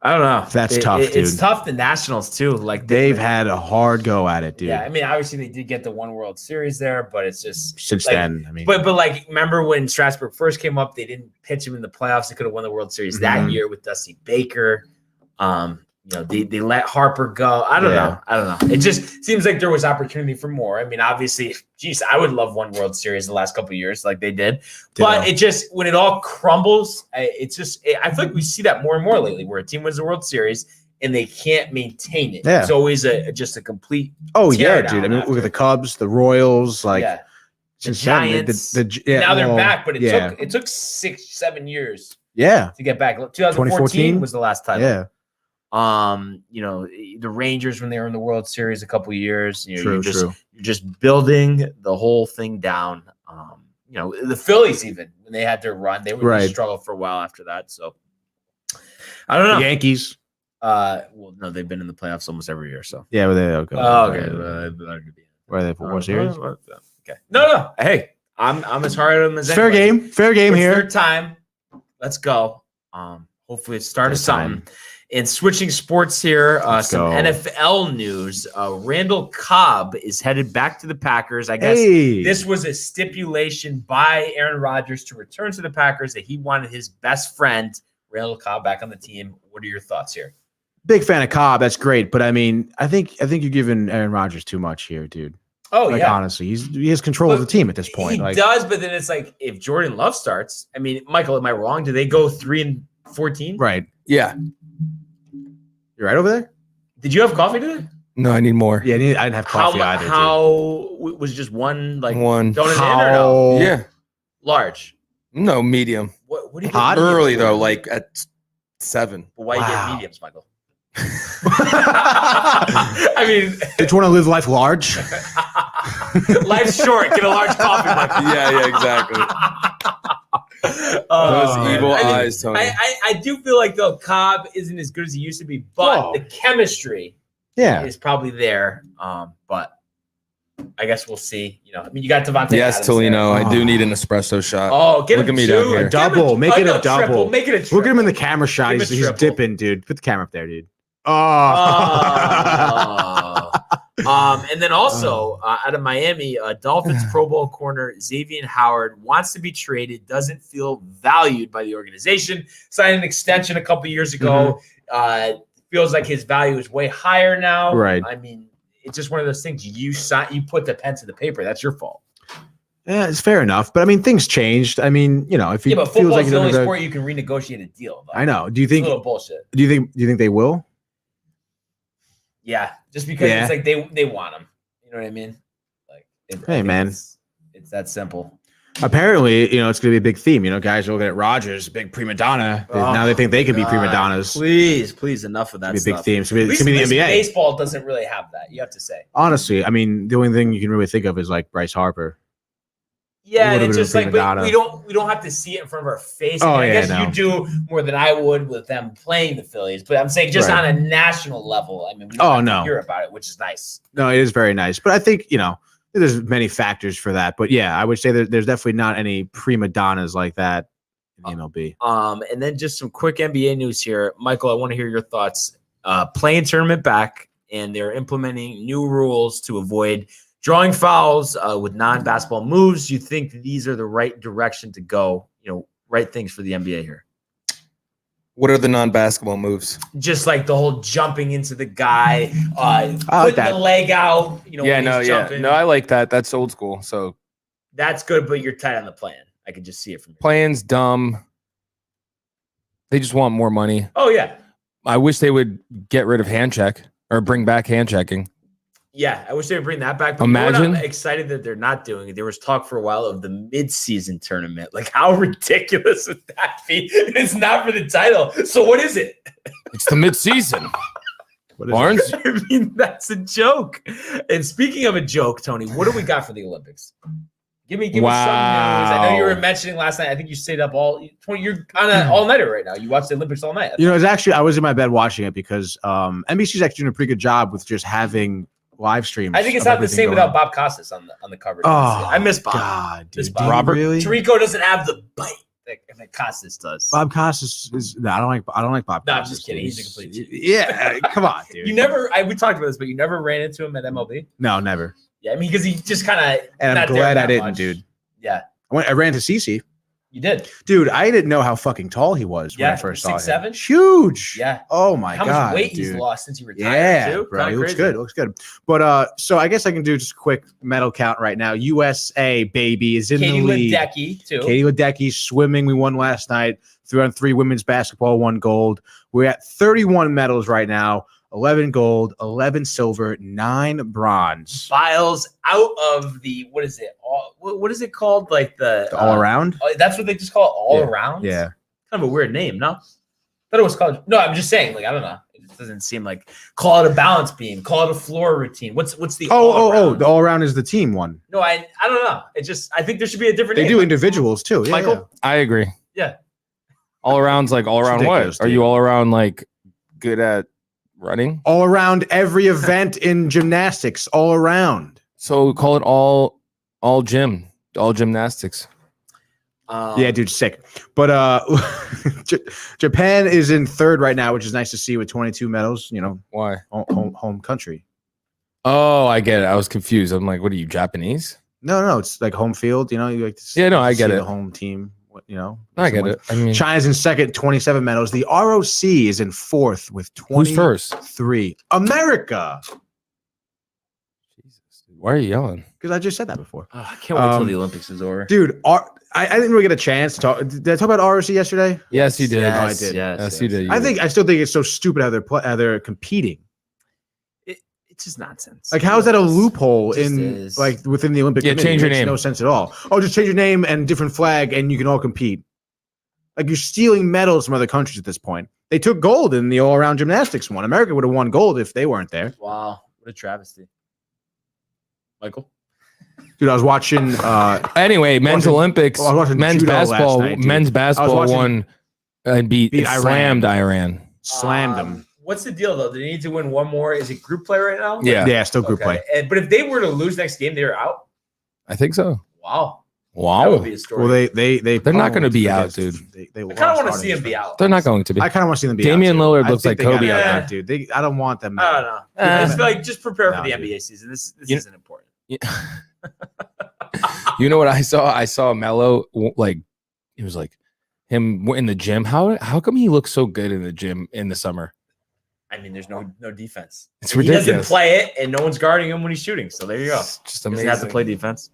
I don't know. That's tough, dude. It's tough. The Nationals too. Like They've had a hard go at it, dude. Yeah, I mean, obviously they did get the one World Series there, but it's just Since like, then, I mean, but like, remember when Strasburg first came up? They didn't pitch him in the playoffs. They could have won the World Series that year with Dusty Baker. They let Harper go. I don't know. It just seems like there was opportunity for more. I mean, obviously, geez, I would love one World Series the last couple of years like they did. But it just, when it all crumbles, I feel like we see that more and more lately where a team wins the World Series and they can't maintain it. Yeah. It's always just a complete yeah, dude. I mean, look at the Cubs, the Royals, like the since Giants. yeah, now they're well, back, but yeah. it took 6-7 years Yeah. to get back. 2014 was the last time. Yeah. The Rangers when they were in the World Series a couple of years, True. you're just building the whole thing down. The Phillies even when they had their run, they would struggle for a while after that. So I don't know. The Yankees. Well, no, they've been in the playoffs almost every year. So Yeah, well, they okay. Where are they for World Series? Okay. No. Hey, I'm as hard on them as Fair anybody. game It's here. their time. Let's go. Hopefully it started something. And switching sports here, some go. NFL news. Randall Cobb is headed back to the Packers. I guess this was a stipulation by Aaron Rodgers to return to the Packers that he wanted his best friend, Randall Cobb, back on the team. What are your thoughts here? Big fan of Cobb. That's great, but I mean, I think you're giving Aaron Rodgers too much here, dude. Oh, like, yeah. honestly, he has control of the team at this point. He does, but then it's like if Jordan Love starts. I mean, Michael, am I wrong? Do they go 3-14? Right. Yeah. You're right over there? Did you have coffee today? No, I need more. Yeah, I didn't have coffee either. How was just one one? Don't it in or no? Yeah. Large. No, medium. What do you Hot? get? Early though, like at 7. Why you Wow. get mediums, Michael? I mean, Did you want to live life large? life's short. Get a large coffee, Michael. Yeah, exactly. Those evil eyes, Tony. I do feel like though Cobb isn't as good as he used to be, but the chemistry is probably there. But I guess we'll see. I mean, you got Devontae. Yes, Adams Tolino. there. I do need an espresso shot. Oh, get Look him at me two. down here. A double. Make it a triple. double. Make it a triple. Look at him in the camera shot. Give him a He's triple. dipping, dude. Put the camera up there, dude. And then also out of Miami, Dolphins Pro Bowl corner Xavier Howard wants to be traded, doesn't feel valued by the organization. Signed an extension a couple years ago. Feels like his value is way higher now. Right. I mean, it's just one of those things. You put the pen to the paper. That's your fault. Yeah, it's fair enough. But I mean, things changed. I mean, you know, if Yeah, it but feels football's like the only it's sport you can renegotiate a deal. Though. I know. Do you It's a think? little bullshit. Do you think they will? Yeah, just because Yeah. it's like they want him. You know what I mean? Like, I think man. it's that simple. Apparently, you know, it's going to be a big theme. You know, guys are looking at Rodgers, big prima donna. Now they think they could be prima donnas. Please, enough of that. It's gonna be a big stuff. theme. It's gonna be the NBA. Baseball doesn't really have that. You have to say. Honestly, I mean, the only thing you can really think of is like Bryce Harper. Yeah, and Would've it's been just a like prima donna. we don't have to see it in front of our face. Oh, I yeah, guess no. you do more than I would with them playing the Phillies, but I'm saying just Right. on a national level. I mean, we don't have to hear about it, which is nice. No, it is very nice. But I think, you know, there's many factors for that. But yeah, I would say there's definitely not any prima donnas like that in the MLB. And then just some quick NBA news here. Michael, I want to hear your thoughts. Playing tournament back, and they're implementing new rules to avoid drawing fouls with non-basketball moves. You think these are the right direction to go? You know, right things for the NBA here. What are the non-basketball moves? Just like the whole jumping into the guy, like putting that. the leg out. You know, when he's jumping. No, I like that. That's old school. So That's good, but you're tight on the plan. I can just see it from here. playing's dumb. They just want more money. Oh yeah, I wish they would get rid of hand check or bring back hand checking. yeah. I wish they would bring that back. But you know what Imagine. I'm excited that they're not doing it. There was talk for a while of the mid-season tournament. Like, how ridiculous would that be? It's not for the title. So what is it? It's the mid-season. What is Barnes? I mean, that's a joke. And speaking of a joke, Tony, what do we got for the Olympics? Give me some news. I know you were mentioning last night. I think you stayed up you're on an all-nighter right now. You watched the Olympics all night. You know, it's actually, I was in my bed watching it because NBC's actually doing a pretty good job with just having live streams. I think it's of not the everything same going without on. Bob Costas on the cover. Oh, I miss Bob. God, dude. Miss Do Bob. you Robert? really? Tirico doesn't have the bite that Costas does. Bob Costas is no, I don't like Bob. No, I'm Costas, just kidding. dude. He's a complete cheat. Yeah, come on, dude. You never. We talked about this, but you never ran into him at MLB. No, never. Yeah, I mean, because he just kind of. And I'm glad I didn't, dude. Yeah, I ran to CC. you did. Dude, I didn't know how fucking tall he was when Yeah, I first saw him. 6'7"? Huge. Yeah. Oh my How god. much weight dude. he's lost since he retired? Yeah, too? bro. Kinda He looks crazy. good. Looks good. But so I guess I can do just a quick medal count right now. USA baby is in Katie the lead. Ledecky too. Katie Ledecky swimming. We won last night. 3-on-3 women's basketball, 1 gold. We're at 31 medals right now. 11 gold, 11 silver, 9 bronze. Files out of the what is it? What is it called? Like the All around. That's what they just call it, all Yeah. around. Yeah. Kind of a weird name, no? Thought it was called. No, I'm just saying. Like I don't know. It doesn't seem like call it a balance beam. Call it a floor routine. What's the all around? The all around is the team one. No, I don't know. It just I think there should be a different. They name. do individuals too. Yeah, Michael? I agree. Yeah. All around's like all It's around ridiculous, what? Are dude. you all around like good at running? All around every event in gymnastics. All around. So call it all gymnastics. Yeah, dude, sick. But Japan is in 3rd right now, which is nice to see with 22 medals. You know, Why? home country. Oh, I get it. I was confused. I'm like, what are you, Japanese? No, it's like home field. You know, you like to see, Yeah, no, I see get the it. home team. You know, I get it. I mean, China's in 2nd, 27 medals. The ROC is in 4th with who's first? 23. America. Jesus, dude. Why are you yelling? Because I just said that before. Oh, I can't wait till the Olympics is over. Dude, I didn't really get a chance to talk. Did I talk about ROC yesterday? Yes, you did. Yes, I did. Yes, you did. I still think it's so stupid how they're competing. It's just nonsense. Like, how is that a loophole Just in is. like within the Olympic Yeah, Committee? change It your makes name. No sense at all. Oh, just change your name and different flag, and you can all compete. Like, you're stealing medals from other countries at this point. They took gold in the all-around gymnastics one. America would have won gold if they weren't there. Wow, what a travesty. Michael? Dude, I was watching. Anyway, men's watching- Olympics, I was watching men's judo last basketball, night, dude. men's basketball watching- won and beat Iran. slammed Iran. Slammed them. What's the deal, though? Do they need to win one more? Is it group play right now? Yeah, Yeah, still group play. But if they were to lose next game, they're out? I think so. Wow. That Wow, would be a story. Well, they're not gonna be out, dude. I kind of want to see them be out. they're not going to be. I kind of want to see them be Damian out. Lillard I looks think like they Kobe gotta out be dude. I don't want them. I don't know. I just feel like just prepare for No, the dude. NBA season. This You- isn't important. You know what I saw? I saw Melo like it was like him in the gym. How come he looks so good in the gym in the summer? I mean, there's no defense. It's He doesn't ridiculous. play it, and no one's guarding him when he's shooting. So there you go. It's just Doesn't amazing. have to play defense.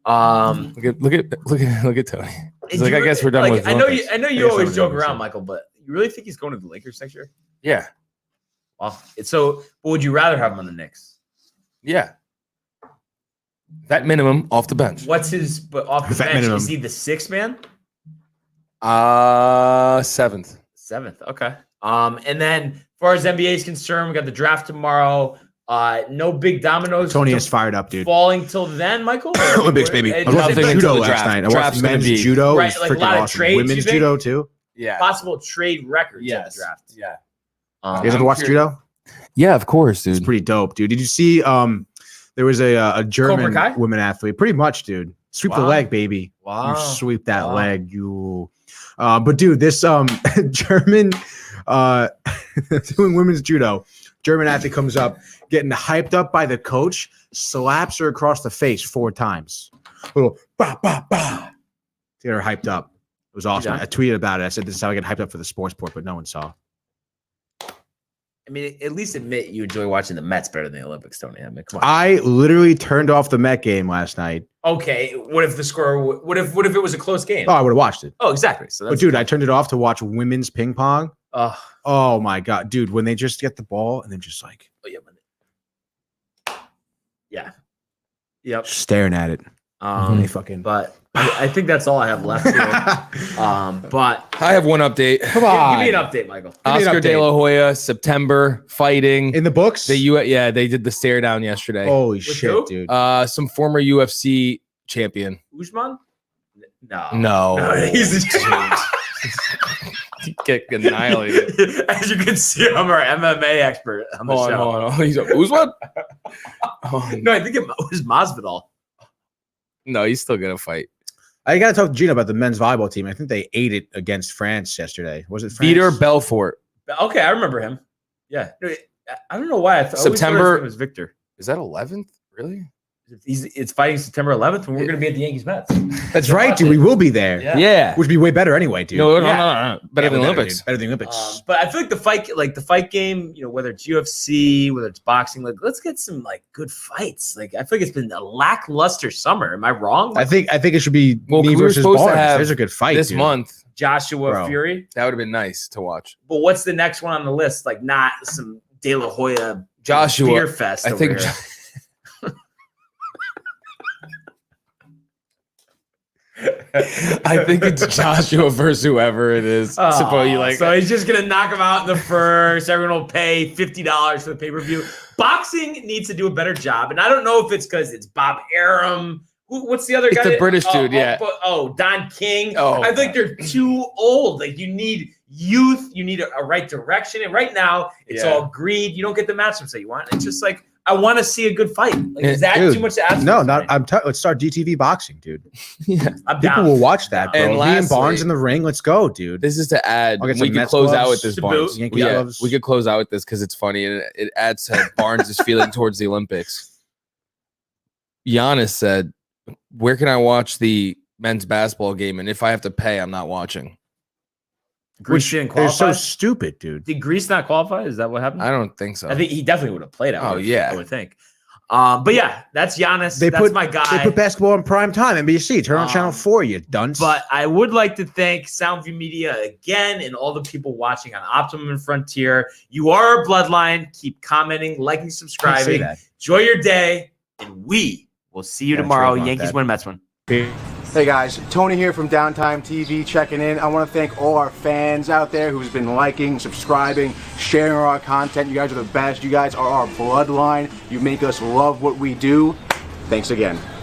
Look at Tony. He's like, I guess we're done like, with. I know you guess always I'm joke done with around, it. Michael, but you really think he's going to the Lakers next year? Yeah, Well, but would you rather have him on the Knicks? yeah. That minimum off the bench. What's his? But off the Vet bench, minimum. is he the sixth man? 7th. Seventh. Okay. And then as far as NBA is concerned, we got the draft tomorrow. No big dominoes. Tony is fired up, dude. Falling till then, Michael. Olympics, baby. I It was doesn't watching Nothing look judo until the last draft. night. I watched Draft's gonna men's be- judo. It Right, was like a freaking lot of awesome. trades, you Women's think? judo too. Yeah. possible trade records in Yes. the draft. Yeah. You guys ever watch judo? Yeah, of course, It's dude. pretty dope, dude. Did you see? There was a German Cobra Kai? woman athlete. Pretty much, dude. Sweep the Wow. leg, baby. Wow. You sweep that Wow. leg. You. But dude, this German doing women's judo. German athlete comes up, getting hyped up by the coach, slaps her across the face 4 times. Little ba ba ba. To get her hyped up. It was awesome. Yeah. I tweeted about it. I said this is how I get hyped up for the sports port, but no one saw. I mean, at least admit you enjoy watching the Mets better than the Olympics, Tony. I mean, come on. I literally turned off the Met game last night. Okay, what if the score? What if it was a close game? Oh, I would have watched it. Oh, exactly. So But that's dude, I turned it off to watch women's ping pong. Oh, Oh my god, dude, when they just get the ball and then just like yeah. Yep. staring at it. They fucking But I think that's all I have left here. But I have one update. come give on. me an update, Michael. me an Oscar De update. La Hoya, September fighting. In the books? They did the stare down yesterday. Holy With shit, who? dude. Some former UFC champion. Usman? No. No, He's get annihilated. As you can see, I'm our MMA expert on the show. Hold on. He's like, Usman? Oh, No, I think it was Masvidal. no, he's still gonna fight. I gotta talk to Gina about the men's volleyball team. I think they ate it against France yesterday. Was it France? Vitor Belfort. Okay, I remember him. Yeah. No, I don't know why. I thought September- it was Victor. Is that 11th? Really? It's fighting September 11th, and we're going to be at the Yankees Mets. That's right, dude. We will be there. Yeah. Yeah. Which would be way better anyway, dude. No, Yeah. Better Yeah, than way Olympics. dude. Better than Olympics. But I feel like the fight game, whether it's UFC, whether it's boxing, like let's get some like good fights. Like I feel like it's been a lackluster summer. Am I wrong? I think it should be Well, me we were versus supposed to Barnes. have There's a good fight this dude. month. Joshua Bro. Fury. That would have been nice to watch. But what's the next one on the list? Like not some De La Hoya Joshua. beer fest. I over think here. I think it's Joshua versus whoever it is. Oh, So he's just gonna knock him out in the first. Everyone will pay $50 for the pay-per-view. Boxing needs to do a better job, and I don't know if it's because it's Bob Arum. What's the other It's guy? the British dude, yeah. Don King. Oh, I think they're too old. Like you need youth, you need a right direction, and right now it's Yeah. all greed. You don't get the matchups that you want. It's just like I want to see a good fight. Like, is that Dude, too much to ask? No, for not. tonight? Let's start DTV boxing, dude. yeah. I'm People down. will watch that, bro. And Me and lastly- Barnes in the ring. Let's go, dude. This is to add. I'll get We some could Mets close out gloves, with this, to Barnes. boot. Yankee Yeah, gloves. we could close out with this because it's funny and it adds to Barnes' feeling towards the Olympics. Giannis said, "Where can I watch the men's basketball game? And if I have to pay, I'm not watching." Greece didn't They're qualify. so stupid, dude. Did Greece not qualify? Is that what happened? I don't think so. I think he definitely would have played out. Oh, yeah. I would think. But yeah, that's Giannis. That's my guy. They put basketball in prime time. NBC. Turn on channel 4, you dunce. But I would like to thank Soundview Media again and all the people watching on Optimum and Frontier. You are our bloodline. Keep commenting, liking, Can't say subscribing. that. Enjoy your day, and we will see you Yeah, tomorrow. trademark Yankees that. win, Mets win. Hey guys, Tony here from Downtime TV checking in. I want to thank all our fans out there who's been liking, subscribing, sharing our content. You guys are the best. You guys are our bloodline. You make us love what we do. Thanks again.